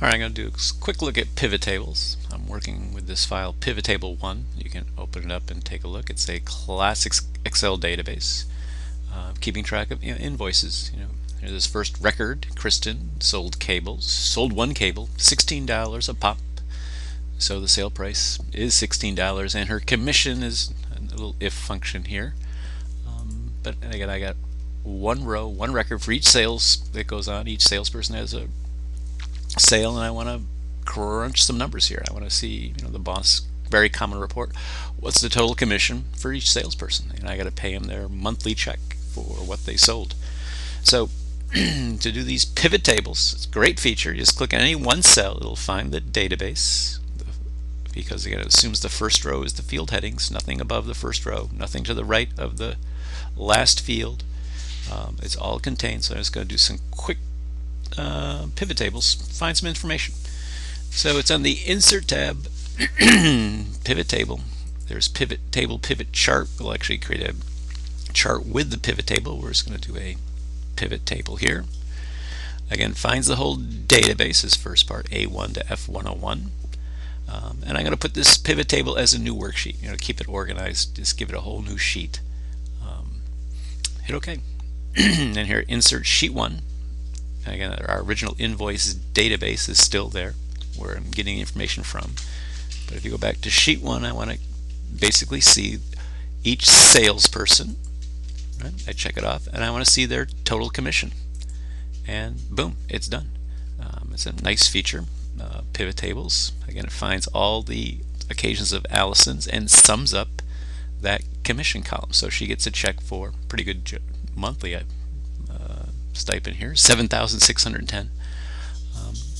Alright, I'm going to do a quick look at pivot tables. I'm working with this file pivot table 1. You can open it up and take a look. It's a classic Excel database, keeping track of invoices. Here's this first record. Kristen sold cables, sold one cable, $16 a pop. So the sale price is $16, and her commission is a little if function here. But again, I got one row, one record for each sales that goes on. Each salesperson has a sale, and I want to crunch some numbers here. I want to see, the boss, very common report, what's the total commission for each salesperson, and I got to pay them their monthly check for what they sold. So to do these pivot tables, it's a great feature. You just click on any one cell, it'll find the database, because again, it assumes the first row is the field headings, nothing above the first row, nothing to the right of the last field. It's all contained. So I'm just going to do some quick pivot tables, find some information. So it's on the Insert tab, Pivot Table. There's Pivot Table, Pivot Chart. We'll actually create a chart with the pivot table. We're just going to do a pivot table here. Again, finds the whole database, is first part, A1 to F101. And I'm going to put this pivot table as a new worksheet. Keep it organized. Just give it a whole new sheet. Hit OK. And here, Insert Sheet 1. Again, our original invoice database is still there, where I'm getting information from. But if you go back to Sheet 1, I want to basically see each salesperson. Right? I check it off, and I want to see their total commission. And boom, it's done. It's a nice feature. Pivot tables. Again, it finds all the occasions of Allison's and sums up that commission column. So she gets a check for pretty good monthly stipend here, $7,610.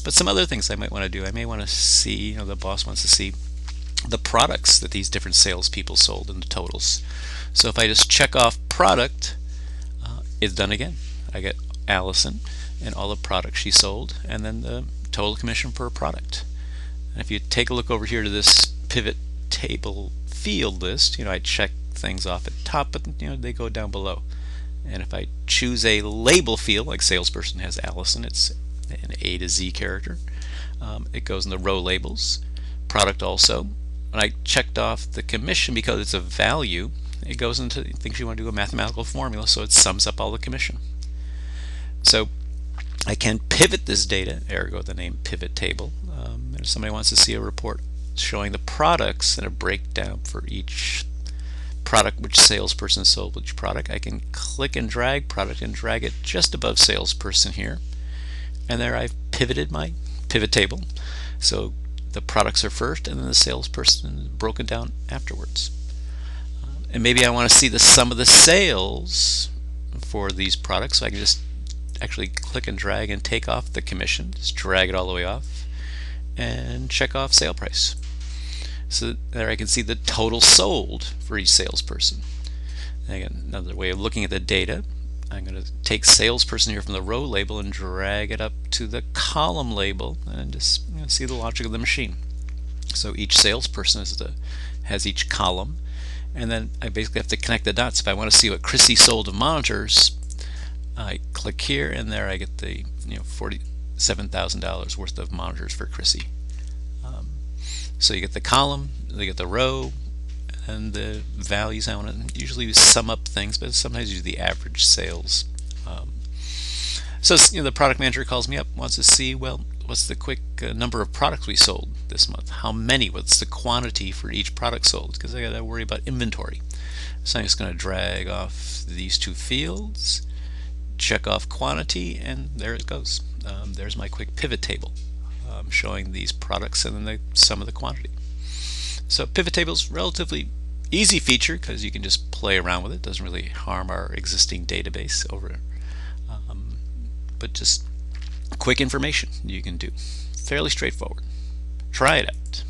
But some other things I might want to do. I may want to see, the boss wants to see the products that these different salespeople sold in the totals. So if I just check off product, it's done again. I get Allison and all the products she sold, and then the total commission per product. And if you take a look over here to this pivot table field list, I check things off at the top, but they go down below. And if I choose a label field, like salesperson has Allison, it's an A to Z character. It goes in the row labels. Product also. When I checked off the commission, because it's a value, it goes into things you want to do a mathematical formula, so it sums up all the commission. So I can pivot this data, ergo the name pivot table. If somebody wants to see a report showing the products and a breakdown for each product, which salesperson sold which product, I can click and drag product and drag it just above salesperson here, and there I've pivoted my pivot table. So the products are first, and then the salesperson is broken down afterwards. And maybe I want to see the sum of the sales for these products, so I can just actually click and drag and take off the commission, just drag it all the way off and check off sale price. So there I can see the total sold for each salesperson. And again, another way of looking at the data, I'm going to take salesperson here from the row label and drag it up to the column label, and just see the logic of the machine. So each salesperson has each column, and then I basically have to connect the dots. If I want to see what Chrissy sold of monitors, I click here, and there I get the $47,000 worth of monitors for Chrissy. So you get the column, you get the row, and the values. I want to usually sum up things, but sometimes use the average sales. So the product manager calls me up, wants to see, well, what's the quick number of products we sold this month? How many? What's the quantity for each product sold? Because I got to worry about inventory. So I'm just going to drag off these two fields, check off quantity, and there it goes. There's my quick pivot table showing these products and then the sum of the quantity. So pivot table is relatively easy feature because you can just play around with it. It doesn't really harm our existing database over, but just quick information you can do. Fairly straightforward. Try it out.